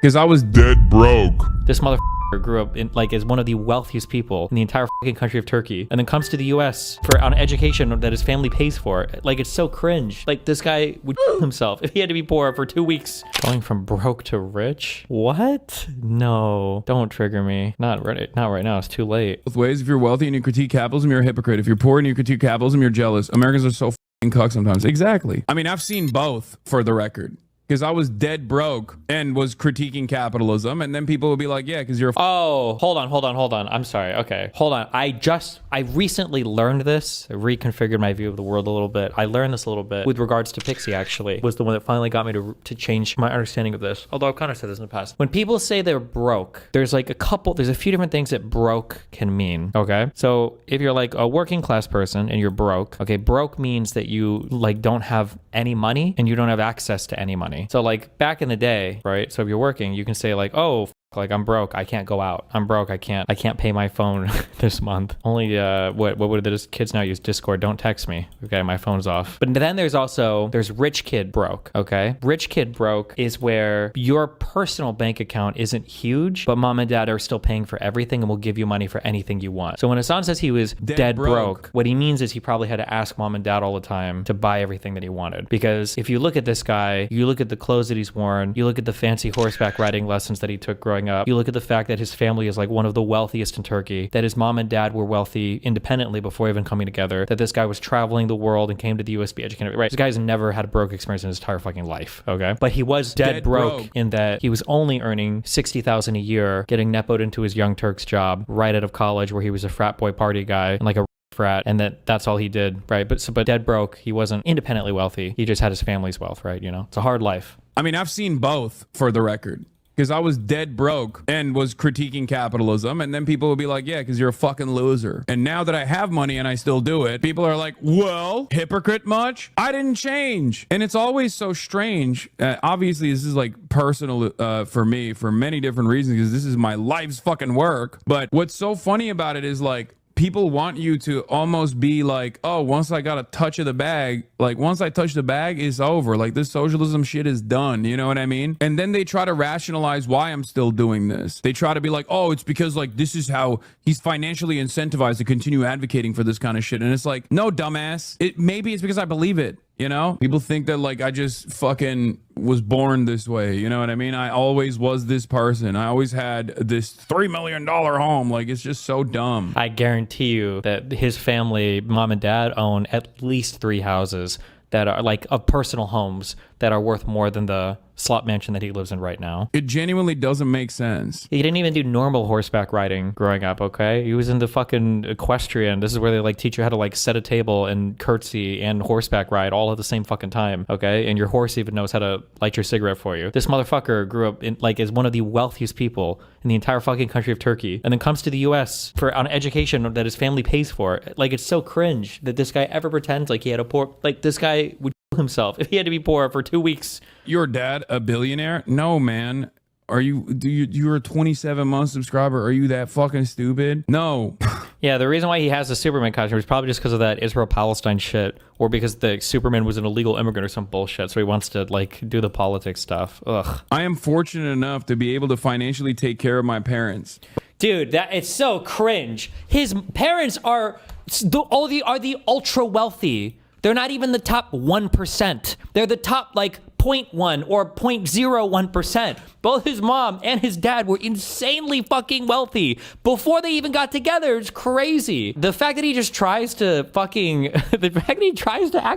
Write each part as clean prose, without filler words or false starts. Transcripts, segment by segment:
Because I was dead broke. This motherfucker grew up in like as one of the wealthiest people in the entire fucking country of Turkey, and then comes to the US for an education that his family pays for. Like, it's so cringe. Like, this guy would himself if he had to be poor for 2 weeks. Going from broke to rich? What? No, don't trigger me. Not right now. It's too late. Both ways. If you're wealthy and you critique capitalism, you're a hypocrite. If you're poor and you critique capitalism, you're jealous. Americans are so fucking cuck sometimes. Exactly. I mean, I've seen both, for the record. Because I was dead broke and was critiquing capitalism, and then people would be like, yeah, because you're oh, hold on. I'm sorry. Okay, hold on. I recently learned this. I reconfigured my view of the world a little bit. I learned this a little bit with regards to Pixie, actually. Was the one that finally got me to change my understanding of this. Although I've kind of said this in the past. When people say they're broke, there's a few different things that broke can mean, okay? So if you're like a working class person and you're broke, okay, broke means that you like don't have any money and you don't have access to any money. So like back in the day, right? So if you're working, you can say like, oh, like I'm broke, I can't go out. I'm broke, I can't pay my phone this month. Only what would the kids now use? Discord. Don't text me. Okay, my phone's off. But then there's rich kid broke. Okay, rich kid broke is where your personal bank account isn't huge, but mom and dad are still paying for everything and will give you money for anything you want. So when Hasan says he was dead broke, what he means is he probably had to ask mom and dad all the time to buy everything that he wanted. Because if you look at this guy, you look at the clothes that he's worn, you look at the fancy horseback riding lessons that he took growing up, you look at the fact that his family is like one of the wealthiest in Turkey, that his mom and dad were wealthy independently before even coming together, that this guy was traveling the world and came to the US to be educated. Right? This guy's never had a broke experience in his entire fucking life, okay? But he was dead broke in that he was only earning $60,000 a year, getting nepoed into his Young Turks job right out of college where he was a frat boy party guy and like a frat, and that's all he did, right? But dead broke. He wasn't independently wealthy. He just had his family's wealth, right? You know, it's a hard life. I mean, I've seen both, for the record. Because I was dead broke and was critiquing capitalism, and then people would be like, yeah, because you're a fucking loser. And now that I have money and I still do it, people are like, well, hypocrite much? I didn't change. And it's always so strange. Obviously, this is like personal for me for many different reasons, because this is my life's fucking work. But what's so funny about it is like, people want you to almost be like, oh, once I got a touch of the bag, like once I touch the bag, it's over. Like this socialism shit is done. You know what I mean? And then they try to rationalize why I'm still doing this. They try to be like, oh, it's because like this is how he's financially incentivized to continue advocating for this kind of shit. And it's like, no, dumbass. Maybe it's because I believe it. You know, people think that like I just fucking was born this way. You know what I mean? I always was this person. I always had this $3 million home. Like, it's just so dumb. I guarantee you that his family, mom and dad, own at least 3 houses that are like of personal homes that are worth more than the slot mansion that he lives in right now. It genuinely doesn't make sense. He didn't even do normal horseback riding growing up, okay? He was in the fucking equestrian. This is where they like teach you how to like set a table and curtsy and horseback ride all at the same fucking time, okay? And your horse even knows how to light your cigarette for you. This motherfucker grew up in like as one of the wealthiest people in the entire fucking country of Turkey, and then comes to the US for an education that his family pays for. Like, it's so cringe that this guy ever pretends like he had a poor, like this guy would himself if he had to be poor for 2 weeks. Your dad a billionaire? No, man. You're a 27 month subscriber? Are you that fucking stupid? No. Yeah, the reason why he has the Superman costume is probably just because of that Israel-Palestine shit, or because the Superman was an illegal immigrant or some bullshit, so he wants to like do the politics stuff. Ugh. I am fortunate enough to be able to financially take care of my parents. Dude, it's so cringe. His parents are the ultra wealthy. They're not even the top 1%. They're the top like 0.1 or 0.01%. Both his mom and his dad were insanely fucking wealthy before they even got together. It's crazy. The fact that he just tries to act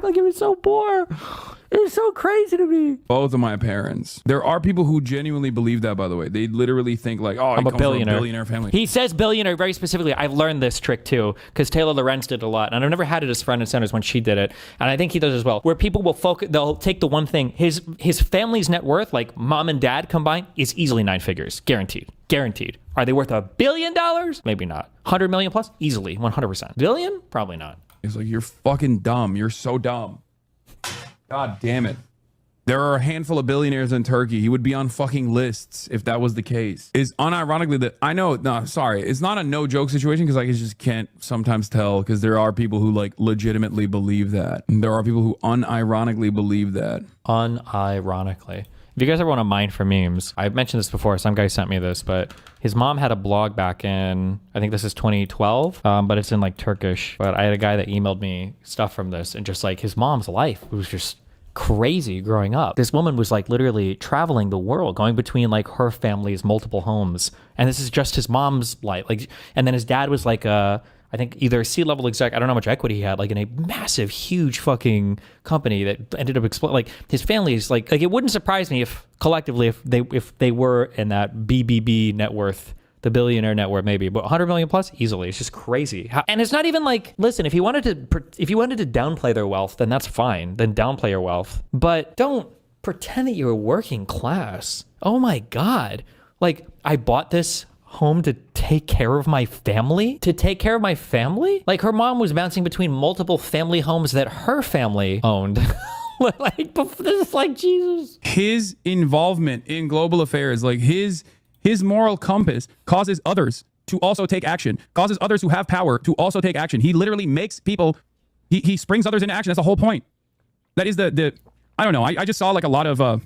like he was so poor. It's so crazy to me. Both of my parents. There are people who genuinely believe that, by the way. They literally think like, oh, I'm a billionaire. From a billionaire family. He says billionaire very specifically. I've learned this trick too, because Taylor Lorenz did a lot. And I've never had it as front and center when she did it. And I think he does as well. Where people will focus, they'll take the one thing. His family's net worth, like mom and dad combined, is easily 9 figures. Guaranteed. Guaranteed. Are they worth $1 billion? Maybe not. 100 million plus? Easily. 100%. Billion? Probably not. It's like, you're fucking dumb. You're so dumb. God damn it. There are a handful of billionaires in Turkey. He would be on fucking lists if that was the case. Is unironically that I know, no, sorry. It's not a no joke situation because I just can't sometimes tell because there are people who like legitimately believe that. And there are people who unironically believe that. Unironically. If you guys ever want to mine for memes, I've mentioned this before. Some guy sent me this, but his mom had a blog back in, I think this is 2012, but it's in like Turkish. But I had a guy that emailed me stuff from this, and just like his mom's life was just crazy growing up. This woman was like literally traveling the world, going between like her family's multiple homes, and this is just his mom's life. Like, and then his dad was like I think either a C-level exec, I don't know how much equity he had, like in a massive, huge fucking company that ended up exploding. Like his family is like it wouldn't surprise me if collectively if they were in that BBB net worth, the billionaire net worth maybe, but 100 million plus easily. It's just crazy. And it's not even like, listen, if you wanted to downplay their wealth, then that's fine. Then downplay your wealth, but don't pretend that you're working class. Oh my God! Like I bought this home to take care of my family? Like her mom was bouncing between multiple family homes that her family owned. Like, this is like Jesus. His involvement in global affairs, like his moral compass causes others to also take action, causes others who have power to also take action. He literally makes people, he springs others into action. That's the whole point. That is the I don't know. I just saw like a lot of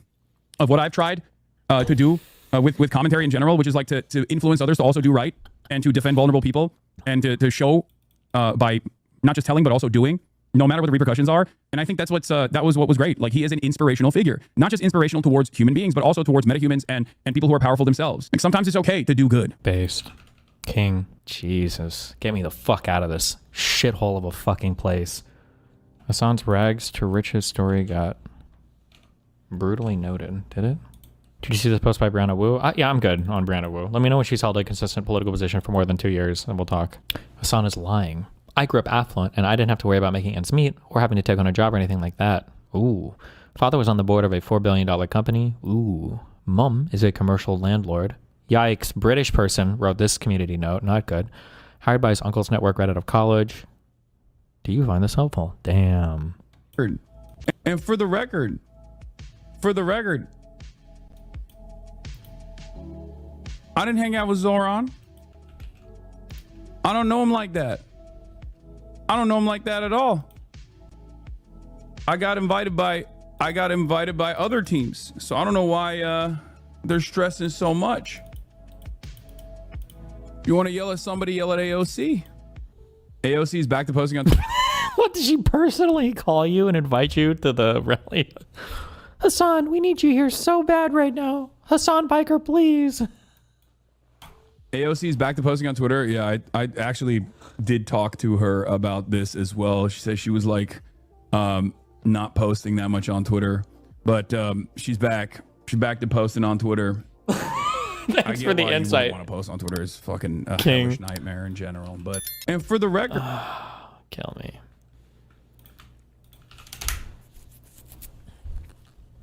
what I've tried to do with commentary in general, which is like to influence others to also do right and to defend vulnerable people and to show by not just telling but also doing, no matter what the repercussions are. And I think that's that was what was great. Like he is an inspirational figure, not just inspirational towards human beings, but also towards metahumans and people who are powerful themselves. Like sometimes it's okay to do good. Based. King. Jesus. Get me the fuck out of this shithole of a fucking place. Hasan's rags to riches story got brutally noted. Did it? Did you see this post by Brianna Wu? Yeah, I'm good on Brianna Wu. Let me know when she's held a consistent political position for more than 2 years, and we'll talk. Hasan is lying. I grew up affluent, and I didn't have to worry about making ends meet or having to take on a job or anything like that. Ooh. Father was on the board of a $4 billion company. Ooh. Mum is a commercial landlord. Yikes. British person wrote this community note. Not good. Hired by his uncle's network right out of college. Do you find this helpful? Damn. And for the record, I didn't hang out with Zoran. I don't know him like that. I don't know him like that at all. I got invited by other teams. So I don't know why they're stressing so much. You want to yell at somebody, yell at AOC. AOC is back to posting on Twitter. What, did she personally call you and invite you to the rally? Hasan, we need you here so bad right now. Hasan Piker, please. AOC is back to posting on Twitter. Yeah, I actually did talk to her about this as well. She said she was like not posting that much on Twitter, but she's back. She's back to posting on Twitter. Thanks for the insight. Want to post on Twitter is fucking a King. hellish nightmare in general. But and for the record, kill me.